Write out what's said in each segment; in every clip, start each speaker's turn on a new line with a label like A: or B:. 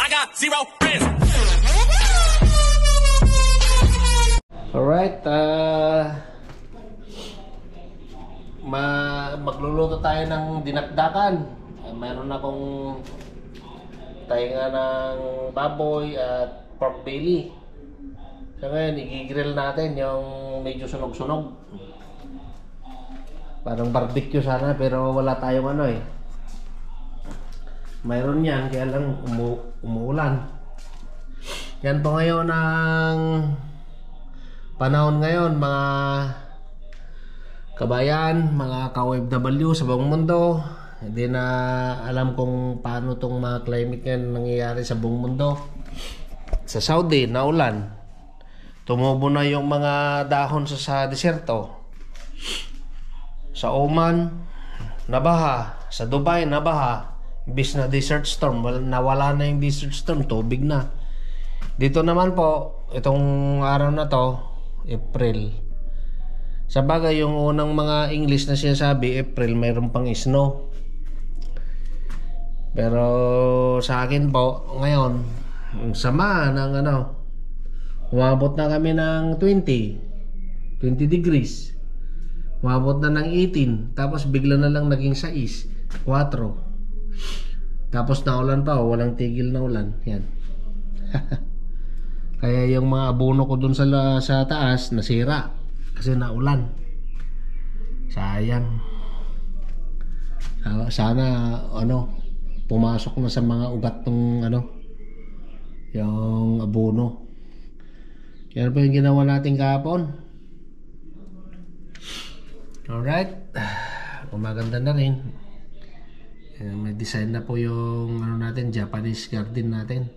A: I got zero friends.
B: Alright, magluluto tayo ng dinakdakan. Mayroon akong tainga ng baboy at pork belly. So ngayon, i-grill natin yung medyo sunog-sunog. Parang barbecue sana, pero wala tayong ano eh. Mayroon yan, kaya lang umuulan. Yan po ngayon ang panahon ngayon, mga kabayan, mga ka-OFW sa buong mundo. Hindi na alam kung paano itong mga climate ngayon nangyayari sa buong mundo. Sa Saudi, naulan. Tumubo na yung mga dahon sa deserto. Sa Oman, nabaha. Sa Dubai, nabaha. Imbis na desert storm, nawala na yung desert storm, tubig na. Dito naman po, itong araw na to, April. Sa bagay, yung unang mga English na sinasabi, April, mayroon pang snow. Pero sa akin po, ngayon, ang sama ng umabot na kami ng 20 degrees. Umabot na ng 18, tapos bigla na lang naging 6, 4. Tapos naulan pa, walang tigil na ulan. Yan. Kaya yung mga abono ko dun sa taas nasira kasi naulan. Sayang. Sana pumasok na sa mga ugat ng yung abono. Yan po yung ginawa natin kahapon. Alright. Maganda na rin. May design na po yung natin, Japanese garden natin.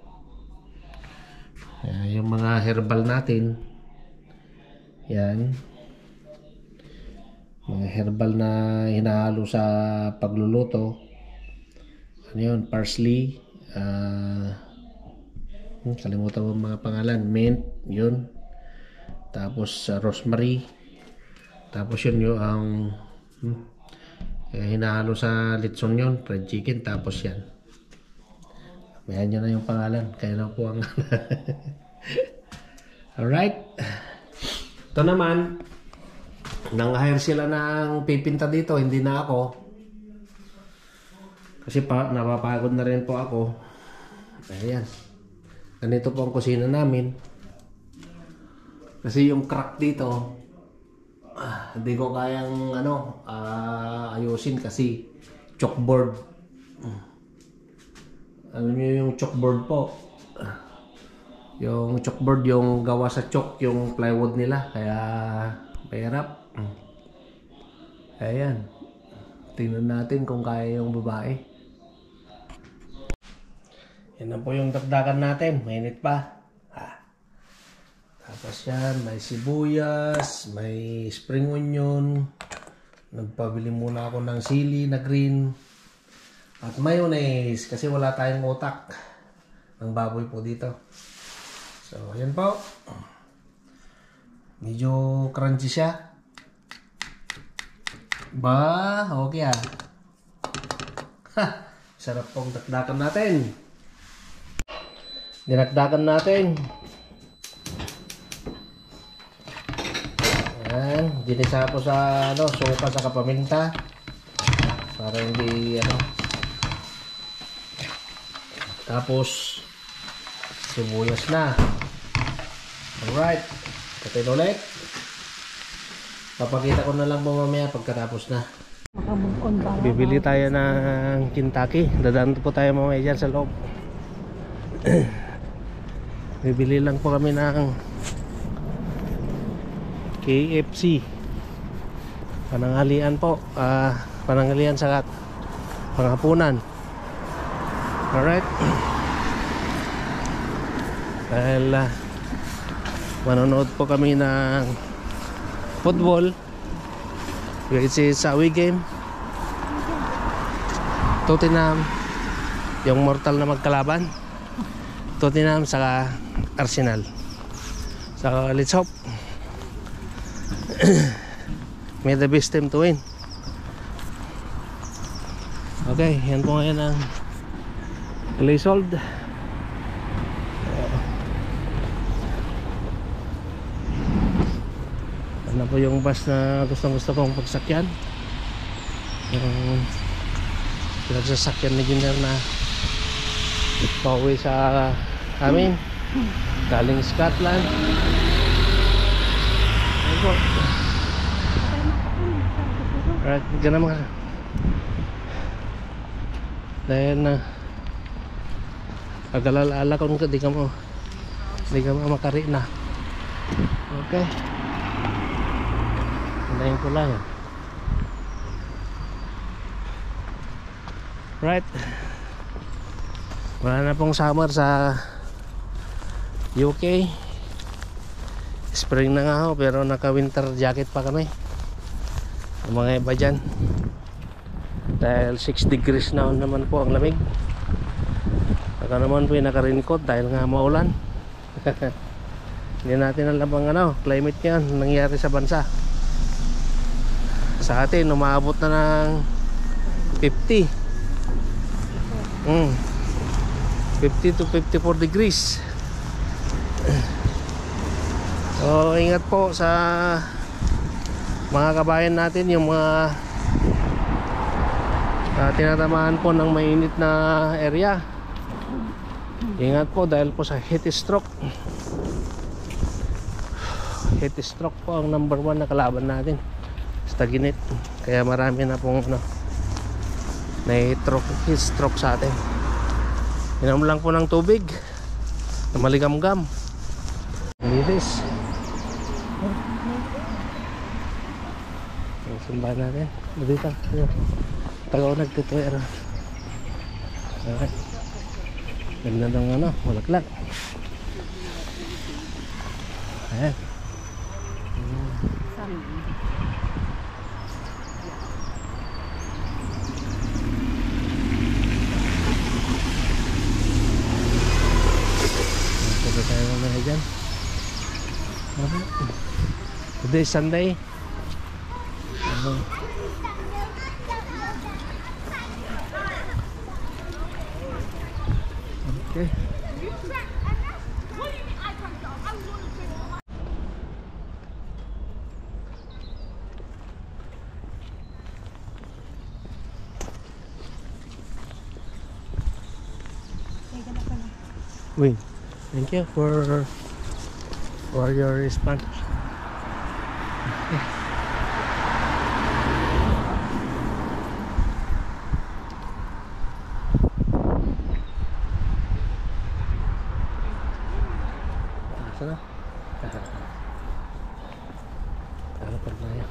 B: Yung mga herbal natin, yan, mga herbal na hinahalo sa pagluluto. Ano yun? Parsley, kalimutan ko mga pangalan. Mint, yun. Tapos rosemary. Tapos yun yung hinahalo sa litson yun, fried chicken. Tapos yan, mayan nyo na yung pangalan, kaya na po ang alright. Ito naman, nang-hire sila ng pipinta dito, hindi na ako. Kasi napapagod na rin po ako. Ayan, ganito po ang kusina namin. Kasi yung crack dito, hindi ko kayang ayusin kasi chalkboard. Alam niyo yung chalkboard po, yung chalkboard yung gawa sa chalk, yung plywood nila, kaya mahirap. Ayan, tingnan natin kung kaya yung babae. Yan na po yung dakdakan natin, mainit pa. Tapos yan, may sibuyas, may spring onion. Nagpabili muna ako ng sili na green at mayonnaise kasi wala tayong utak ng baboy po dito. So, yan po. Medyo crunchy siya. Ba, okay sarap pong dakdakan natin. Dinakdakan natin. Ayan, ginisa ko sa suka sa kapaminta para hindi tapos sibuyas na. Alright, katin ulit. Papakita ko na lang po mamaya pagkatapos na. Bibili tayo ng Kentucky. Dadaan po tayo mamaya dyan sa loob. Bibili lang po kami ng KFC. Pananghalian po. Pananghalian sa panghapunan. Alright. Dahil manonood po kami ng football, which is away game. Tottenham, yung mortal na magkalaban, Tottenham saka Arsenal. So let's hope may the best team to win. Okay, yan po ngayon ang result. Ano po yung bus na gustong-gusto kong pagsakyan? Yung pinagsasakyan ni Junior na pauwi sa amin galing Scotland. Ayun po. Alright, ganun mga. Dahil na agalala ko di ka mo makari na. Okay. Andayin ko lang yan. Right. Wala na pong summer sa UK. Spring na nga ho, pero naka winter jacket pa kami. Ang mga iba dyan. Dahil 6 degrees na naman po ang lamig. Saka naman po yung naka-raincoat dahil nga maulan. Hindi natin alam ang climate ngayon nangyari sa bansa. Sa atin umaabot na ng 50 to 54 degrees. So ingat po sa mga kabayan natin, yung mga tinatamaan po ng mainit na area. Ingat po dahil po sa heat stroke. Heat stroke po ang number 1 na kalaban natin sa taginit. Kaya marami na pong na heat stroke sa atin. Inom lang po ng tubig na maligam-gam. Linis. Simbahan natin. Dito. Tagaw nagtutuwer. Alright. Ganda ng walaklak. Ayan. Punta tayo mamaya dyan. Today is Sunday. Okay. Wait, thank you for your response. Okay. Sana? Harapan na yan.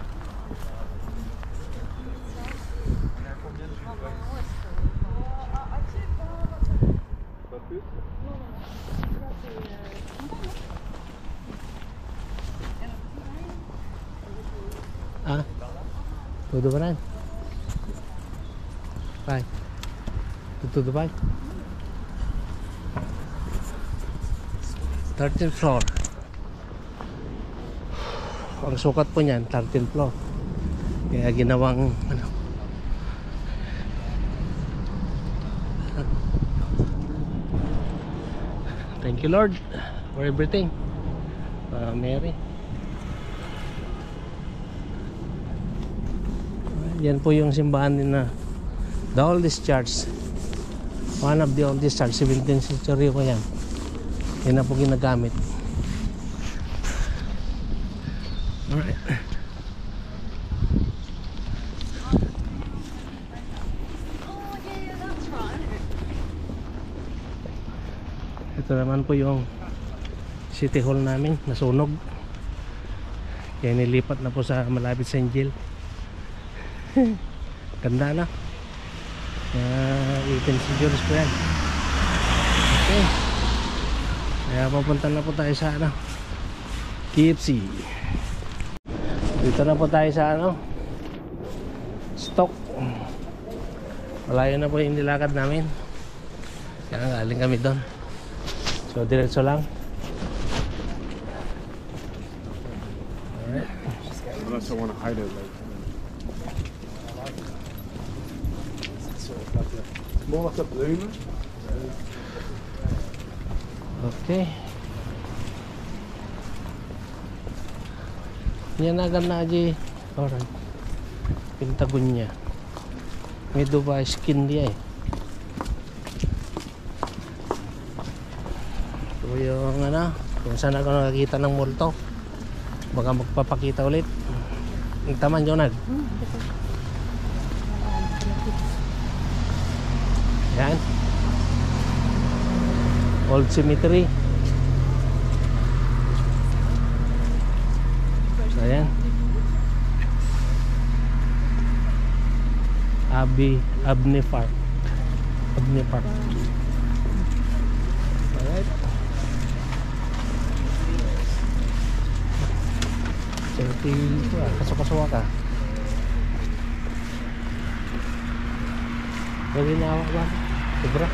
B: Ah, todo ba rin? Bye. Todo ba? 13th floor. Ang sukat po niyan 13th floor. Kaya ginawang Thank you Lord for everything. Mary. Yan po yung simbahan din na the oldest church. One of the oldest church, 17th century po yan. Yan na po ginagamit. Alright. Ito naman po yung City Hall namin, nasunog. Kaya nilipat na po sa malapit sa Angel. Ganda na. 18th century po yan. Okay. Kaya papunta na po tayo sa KFC. Dito na po tayo sa stock. Malayo na po yung nilakad namin. Kaya galing kami doon. So diretso lang. Alright.
A: Unless I want to hide it like.
B: Okay. Yan agad na aja. Alright. Pentagon niya. May duba skin dia eh. Ito yung ano, kung saan ako nakakita ng multo. Baka magpapakita ulit. Nagtaman, Jonad. Yan. Old cemetery. Ayan. Abney Park. Alright. Selfie ito kasok-kasok ka. Pwede na awak ba? Sobra.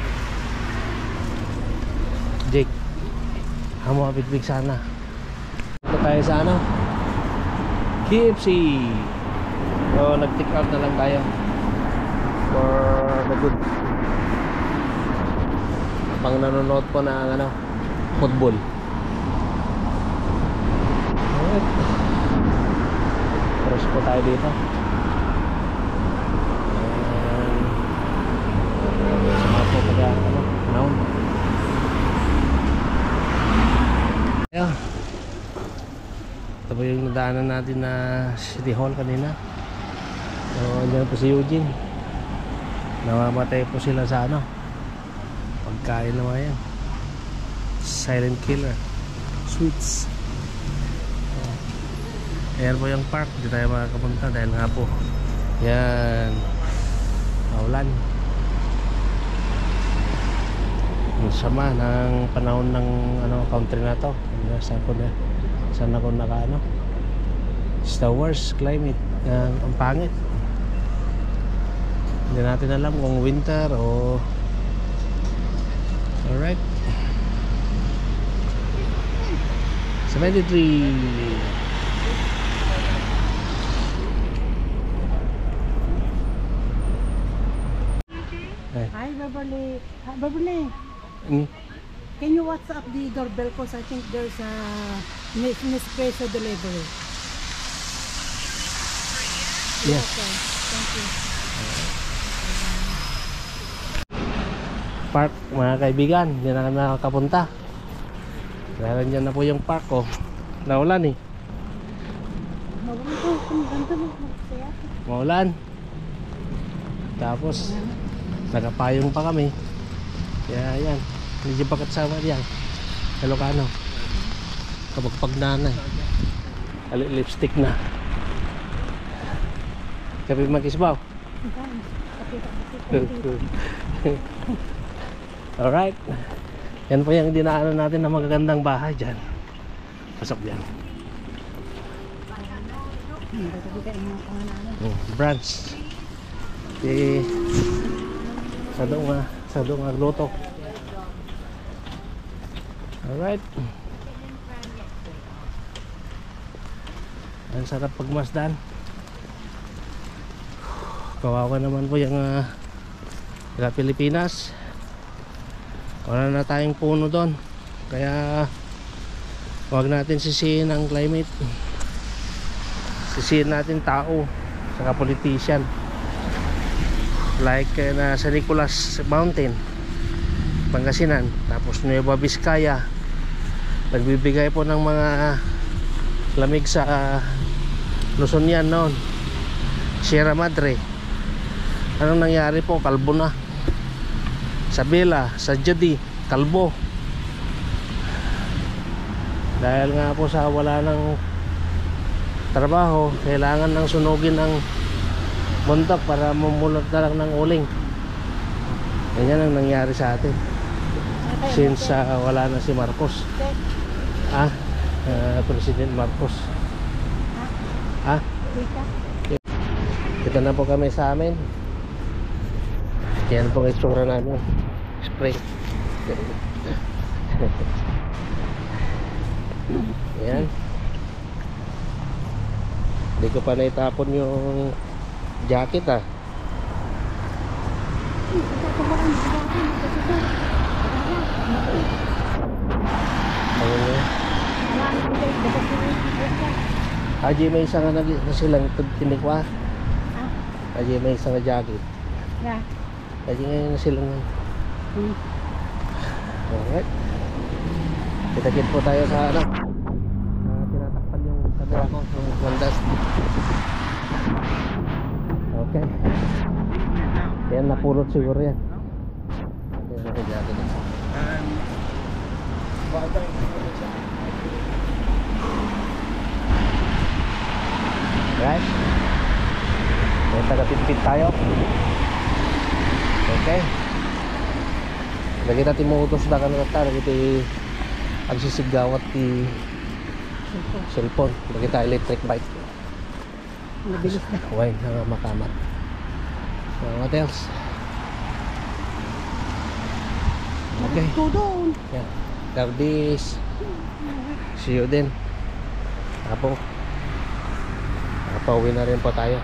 B: Jake. Hamo big sana. Ito tayo sa ano? KFC. So nag-take out na lang tayo for the good. Pang nanonood po ng ano, football. Alright. Terus po tayo dito. Sama po taga ano, naon. Ayan. Ito po yung nadaanan natin na City Hall kanina. So, andyan po si Eugene. Namamatay po sila sa ano, pagkain naman yan. Silent killer. Sweets. Ayan po yung park. Hindi tayo makakapunta dahil nga po yan, maulan. Ang sama ng panahon ng ano, country na to. Saan ako naka ano, it's the worst climate. Ang pangit. Hindi natin alam kung winter o alright. 73.
C: Hi, Beverly. Hi, Beverly. Can you WhatsApp the doorbell? Because I think there's a misplaced delivery.
B: Yes.
C: Okay. Thank you.
B: Park, mga kaibigan, hindi na kami nakakapunta dahil dyan na po yung park ko. Naulan eh. Maulan. Tapos nakapayong pa kami. Kaya yan, hindi pa kasama diyan Ilocano kapag pagnanay lipstick na kapi makisbaw. Alright, yan po yung dinaanan natin na magagandang bahay dyan. Pasok dyan. Branch sa doong agluto. Alright, ang sarap pagmasdan. Kawawa naman po yung Pilipinas. Wala na tayong puno doon, kaya huwag natin sisihin ang climate. Sisihin natin tao saka politician, like na sa Nicolas Mountain, Pangasinan, tapos Nueva Vizcaya, nagbibigay po ng mga lamig sa Luzon yan noon. Sierra Madre, anong nangyari po? Kalbo na. Sa Bela, sa Jadi, kalbo. Dahil nga po sa wala ng trabaho, kailangan nang sunugin ang bundok para mamulot na lang ng uling. Ganyan ang nangyari sa atin since wala na si Marcos. President Marcos. Ito na po kami sa amin. Yan po ang itsura namin. Spray. Yan. Hindi ko pa naitapon yung jacket Ayun. Aji may isa nga nasilang tinikwa.
C: Ah,
B: Aji may isa nga jacket.
C: yeah.
B: Aji ngayon nasilang.
C: Hmm.
B: Alright. Kita-kit po tayo sa ano. Tinatakpan yung camera ko ng Hondas. Okay. Yan, napulot siguro yan. Yan ang jacket. Right? May taga-pitpit tayo. Okay. Lagi natin mo utos na kanina tayo. Lagi agsisigawat ti cellphone. Lagi tayo electric bike.
C: Mabilis na.
B: Huwag na makamat. So, what else? Okay.
C: Go doon.
B: Yeah. Gardis. See you din. Pauwi na rin po tayo.